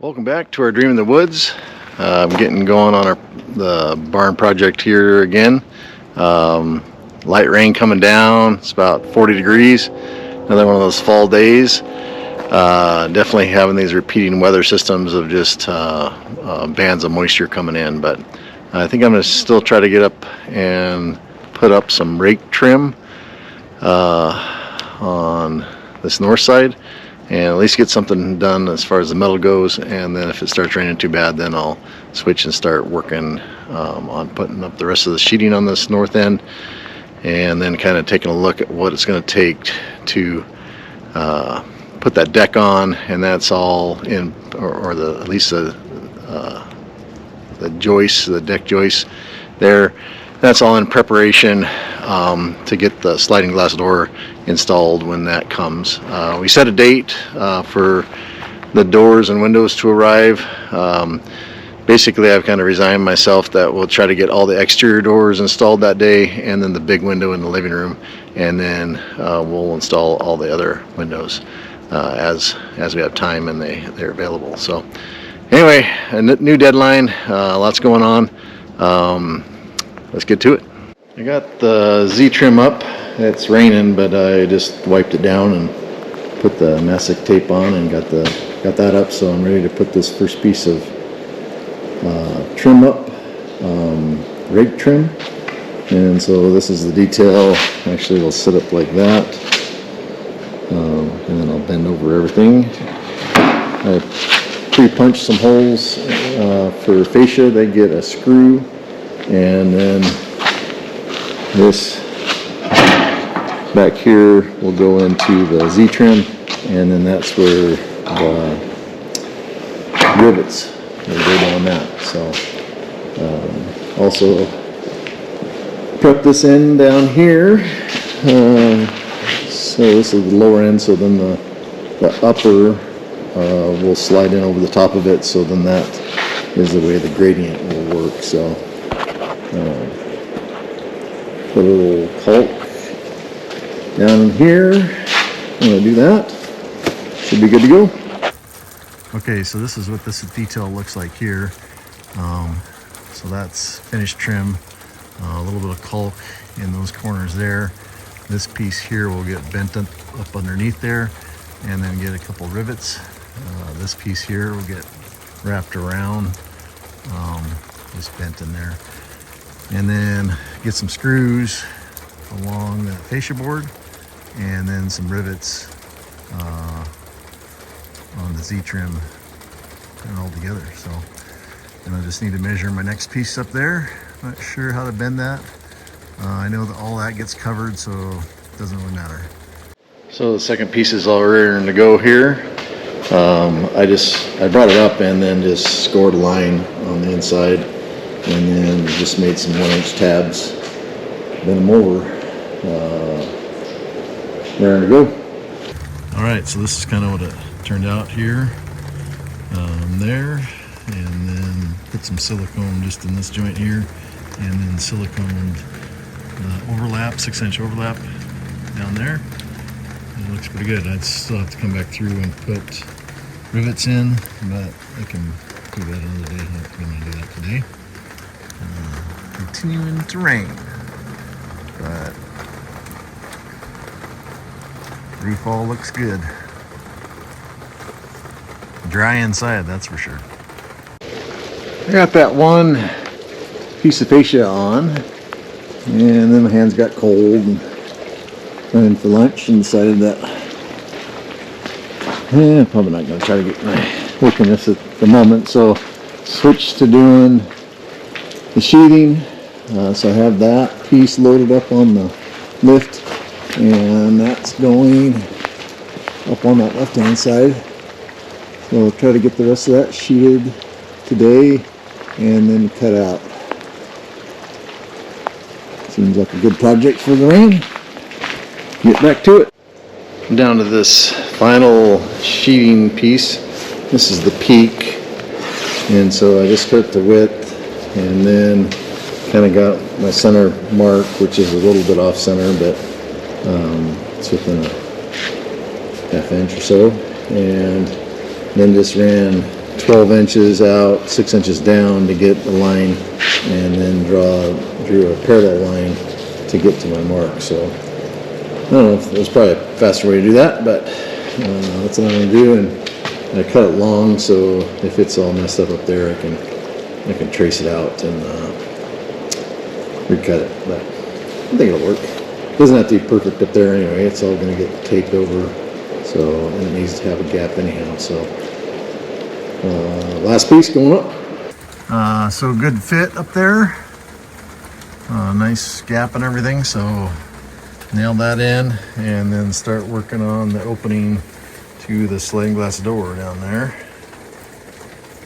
Welcome back to our Dream in the Woods. I'm getting going on the barn project here again. Light rain coming down. It's about 40 degrees. Another one of those fall days. Definitely having these repeating weather systems of just bands of moisture coming in. But I think I'm going to still try to get up and put up some rake trim on this north side, and at least get something done as far as the metal goes. And then if it starts raining too bad, then I'll switch and start working on putting up the rest of the sheeting on this north end, and then kind of taking a look at what it's going to take to put that deck on. And that's all in, or at least the joists, the deck joists there. That's all in preparation to get the sliding glass door installed when that comes. We set a date for the doors and windows to arrive. Basically, I've kind of resigned myself that we'll try to get all the exterior doors installed that day, and then the big window in the living room, and then we'll install all the other windows as we have time and they're available. So anyway, a new deadline, lots going on. Let's get to it. I got the Z trim up. It's raining, but I just wiped it down and put the mastic tape on and got that up. So I'm ready to put this first piece of trim up, rake trim. And so this is the detail. Actually, it'll sit up like that, and then I'll bend over everything. I pre-punched some holes for fascia. They get a screw, and then this back here will go into the Z trim, and then that's where the rivets will go down that. So also prep this end down here. So this is the lower end, so then the upper will slide in over the top of it, so then that is the way the gradient will work. So put a little caulk down in here. I'm going to do that. Should be good to go. Okay, so this is what this detail looks like here. So that's finished trim. A little bit of caulk in those corners there. This piece here will get bent up underneath there, and then get a couple rivets. This piece here will get wrapped around, just bent in there. And then get some screws along that fascia board, and then some rivets on the Z trim, and all together. So, and I just need to measure my next piece up there. Not sure how to bend that. I know that all that gets covered, so it doesn't really matter. So the second piece is all ready to go here. I brought it up and then just scored a line on the inside, and then just made some 1-inch tabs, bend them over, ready to go. All right, so this is kind of what it turned out here, there, and then put some silicone just in this joint here, and then siliconed the overlap, 6-inch overlap down there. It looks pretty good. I'd still have to come back through and put rivets in, but I can do that another day. I'm not going to do that today. Continuing to rain, but roof all looks good. Dry inside, that's for sure. I got that one piece of fascia on, and then my hands got cold and went in for lunch and decided that I'm probably not going to try to get my work in this at the moment. So switched to doing the sheathing. So I have that piece loaded up on the lift, and that's going up on that left hand side. So I'll try to get the rest of that sheeted today and then cut out. Seems like a good project for the rain. Get back to it. I'm down to this final sheeting piece. This is the peak, and so I just cut the width, and then kind of got my center mark, which is a little bit off center, but it's within a 1/2 inch or so, and then just ran 12 inches out, 6 inches down to get the line, and then drew a parallel line to get to my mark. So I don't know if there's probably a faster way to do that, but that's what I'm going to do. And I cut it long, so if it's all messed up there, I can trace it out and recut it. But I think it'll work. It doesn't have to be perfect up there anyway. It's all going to get taped over, so and it needs to have a gap anyhow. So last piece going up. So good fit up there. Nice gap and everything. So nail that in, and then start working on the opening to the sliding glass door down there.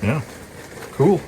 Yeah, cool.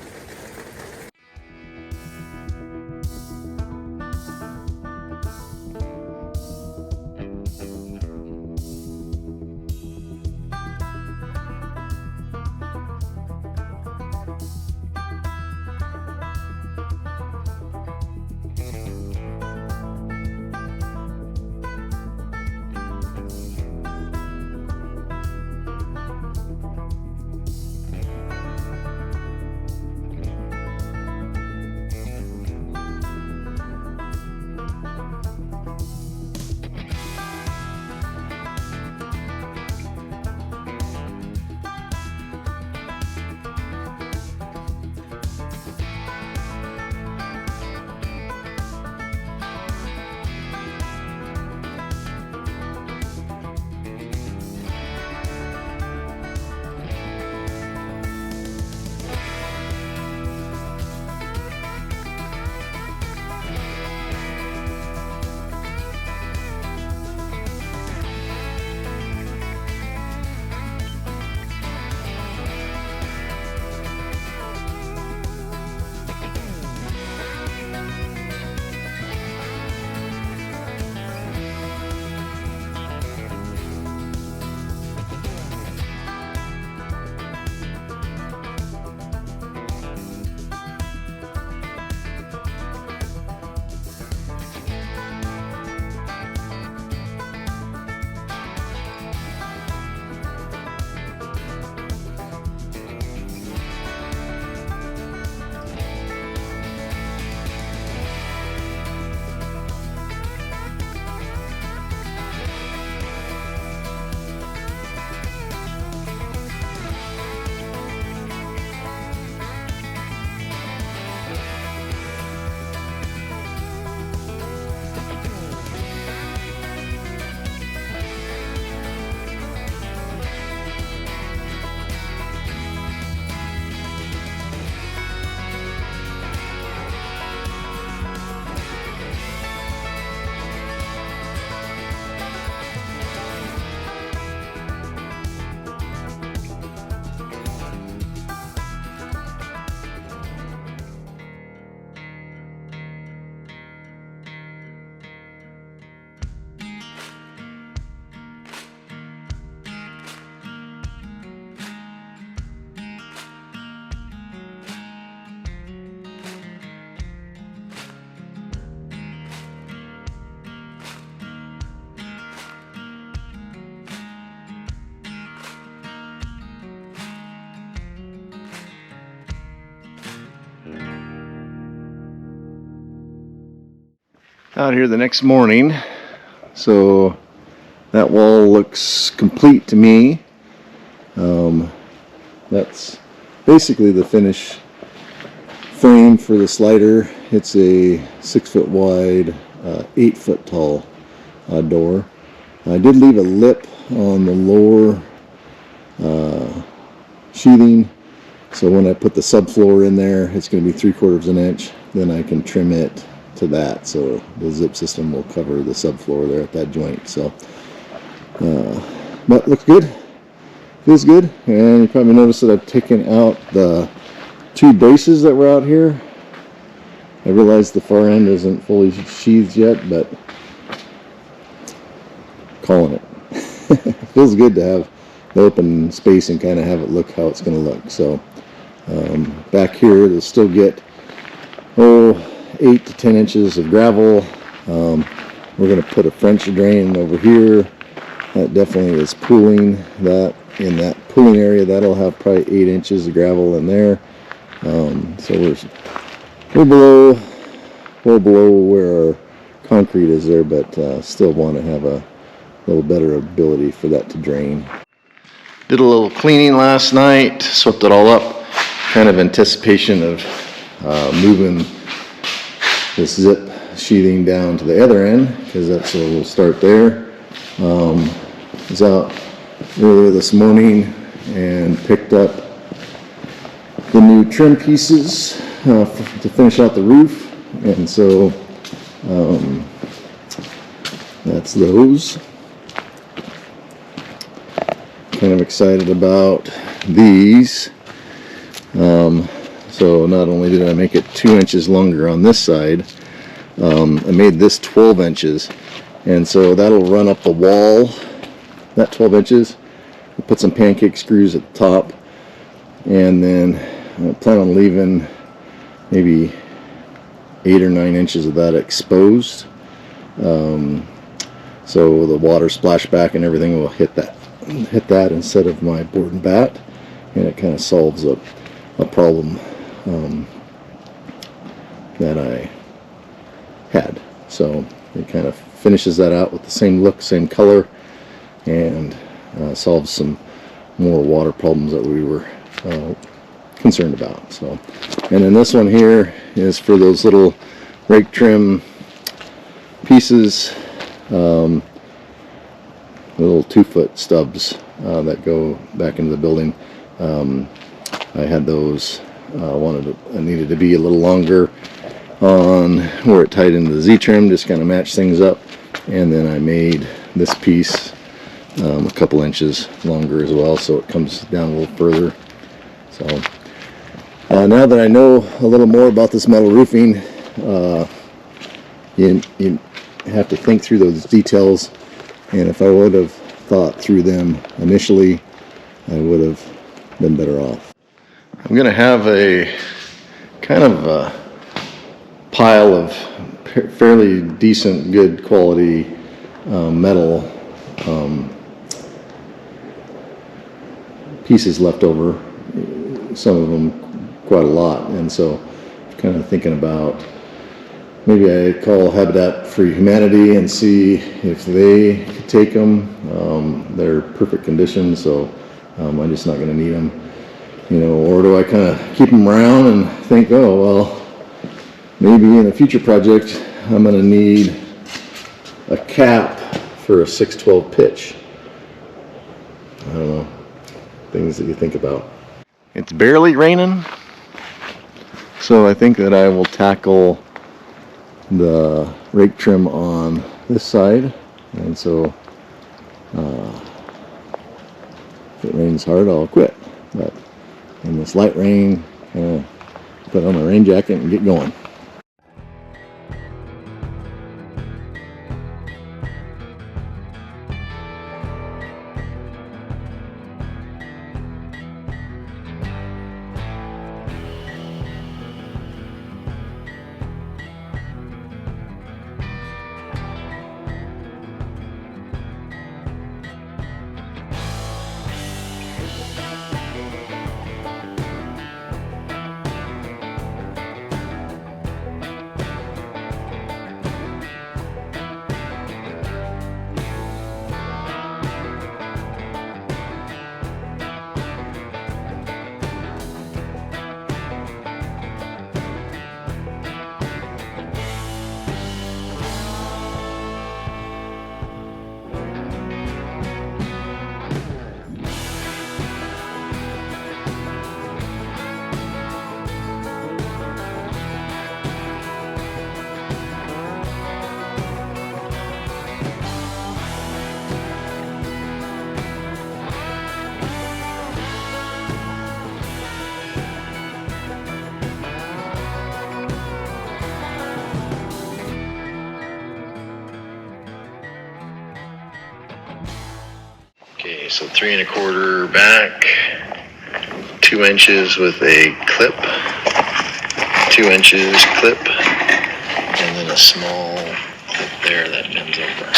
Out here the next morning, so that wall looks complete to me. That's basically the finish frame for the slider. It's a 6 foot wide, 8 foot tall door. I did leave a lip on the lower sheathing, so when I put the subfloor in there, it's going to be 3/4 inch. Then I can trim it to that, so the zip system will cover the subfloor there at that joint. So but looks good, feels good. And you probably noticed that I've taken out the 2 braces that were out here. I realize the far end isn't fully sheathed yet, but calling it. Feels good to have the open space and kind of have it look how it's going to look. So back here they'll still get 8 to 10 inches of gravel. We're going to put a French drain over here. That definitely is pooling that in that pooling area, that'll have probably 8 inches of gravel in there. So we're well below where our concrete is there, but still want to have a little better ability for that to drain. Did a little cleaning last night, swept it all up, kind of anticipation of moving this ZIP sheathing down to the other end, because that's where we'll start there. Was out earlier this morning and picked up the new trim pieces to finish out the roof, and so that's those. Kind of excited about these. So not only did I make it 2 inches longer on this side, I made this 12 inches, and so that'll run up the wall, that 12 inches. We'll put some pancake screws at the top, and then I plan on leaving maybe 8 or 9 inches of that exposed, so the water splashback and everything will hit that instead of my board and bat, and it kind of solves a problem that I had. So it kind of finishes that out with the same look, same color, and solves some more water problems that we were concerned about. So, and then this one here is for those little rake trim pieces, little 2-foot stubs that go back into the building. I had those, I needed to be a little longer on where it tied into the Z-trim, just kind of match things up, and then I made this piece a couple inches longer as well, so it comes down a little further. So now that I know a little more about this metal roofing, you have to think through those details, and if I would have thought through them initially, I would have been better off. I'm going to have a kind of a pile of fairly decent, good quality metal pieces left over, some of them quite a lot, and so kind of thinking about maybe I call Habitat for Humanity and see if they could take them. They're perfect condition, so I'm just not going to need them, you know. Or do I kind of keep them around and think, oh well, maybe in a future project I'm going to need a cap for a 6/12 pitch. I don't know, things that you think about. It's barely raining, so I think that I will tackle the rake trim on this side, and so if it rains hard, I'll quit. But in this light rain, put on my rain jacket and get going. Okay, so 3 1/4 back, 2 inches with a clip, 2 inches clip, and then a small clip there that bends over.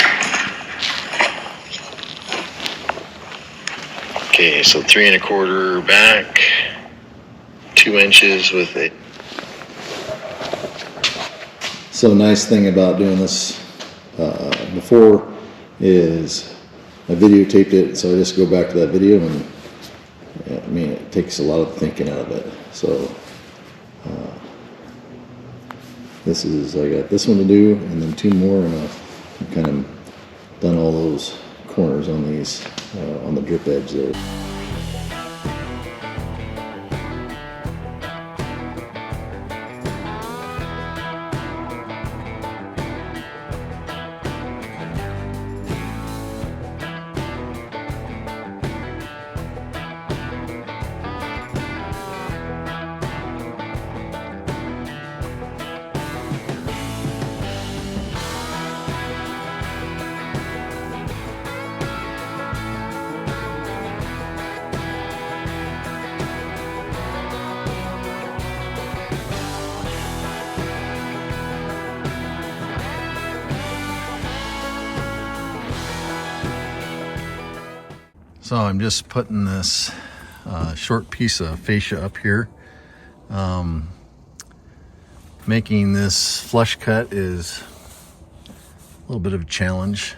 Okay, so 3 1/4 back, 2 inches with a. So nice thing about doing this before is I videotaped it, so I just go back to that video, and I mean, it takes a lot of thinking out of it. So this is, I got this one to do, and then 2 more, and I've kind of done all those corners on these on the drip edge there. So I'm just putting this short piece of fascia up here. Making this flush cut is a little bit of a challenge.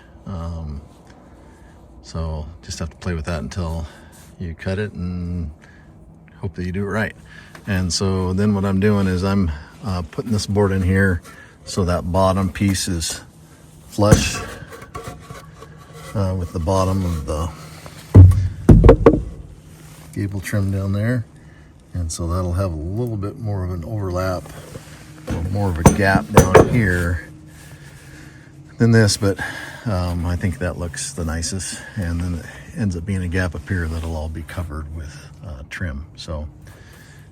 So just have to play with that until you cut it and hope that you do it right. And so then what I'm doing is I'm putting this board in here so that bottom piece is flush with the bottom of the gable trim down there, and so that'll have a little bit more of an overlap, or more of a gap down here than this, but I think that looks the nicest, and then it ends up being a gap up here that'll all be covered with trim. So,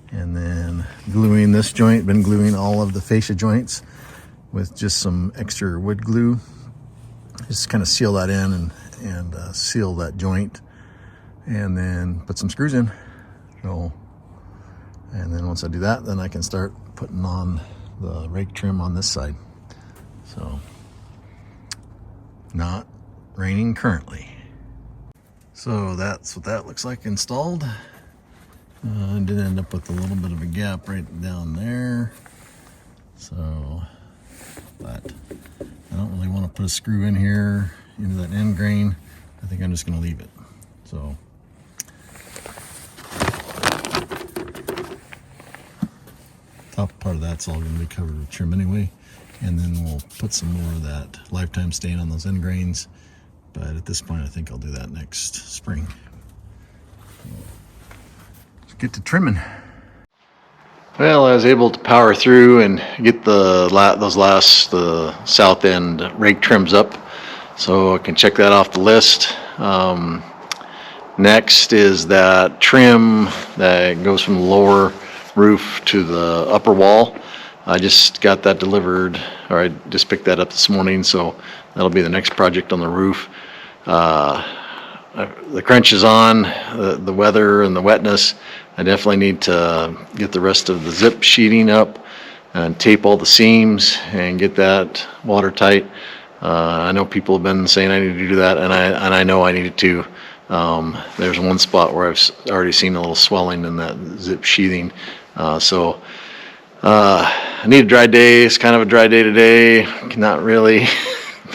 and then gluing this joint, been gluing all of the fascia joints with just some extra wood glue, just kind of seal that in and seal that joint, and then put some screws in. So, and then once I do that, then I can start putting on the rake trim on this side. So, not raining currently. So that's what that looks like installed. I did end up with a little bit of a gap right down there. So, but I don't really want to put a screw in here into that end grain. I think I'm just going to leave it. So, top part of that's all going to be covered with trim anyway, and then we'll put some more of that lifetime stain on those end grains, but at this point I think I'll do that next spring. Let's get to trimming. Well, I was able to power through and get the south end rake trims up, so I can check that off the list. Next is that trim that goes from the lower roof to the upper wall. I just got that delivered, or I just picked that up this morning, so that'll be the next project on the roof. The crunch is on, the weather and the wetness. I definitely need to get the rest of the ZIP sheeting up and tape all the seams and get that watertight. I know people have been saying I need to do that, and I know I needed to. There's one spot where I've already seen a little swelling in that ZIP sheathing. So I need a dry day. It's kind of a dry day today. Not really,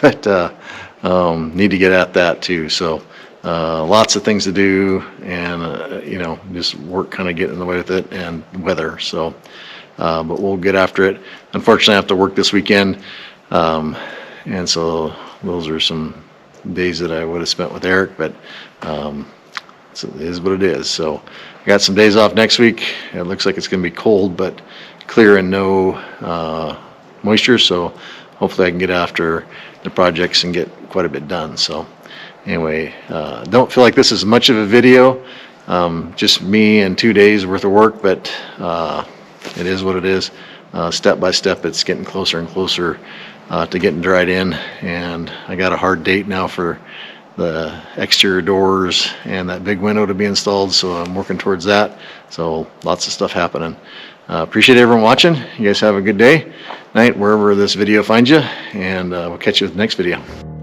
but need to get at that too. So lots of things to do, and you know, just work kind of get in the way with it, and weather. So, but we'll get after it. Unfortunately, I have to work this weekend, and so those are some days that I would have spent with Eric, but so it is what it is. So I got some days off next week. It looks like it's going to be cold, but clear and no moisture, so hopefully I can get after the projects and get quite a bit done. So anyway, don't feel like this is much of a video, just me and 2 days worth of work, but it is what it is. Step by step, it's getting closer and closer to getting dried in, and I got a hard date now for the exterior doors and that big window to be installed, so I'm working towards that. So lots of stuff happening. Appreciate everyone watching. You guys have a good day, night, wherever this video finds you, and we'll catch you with the next video.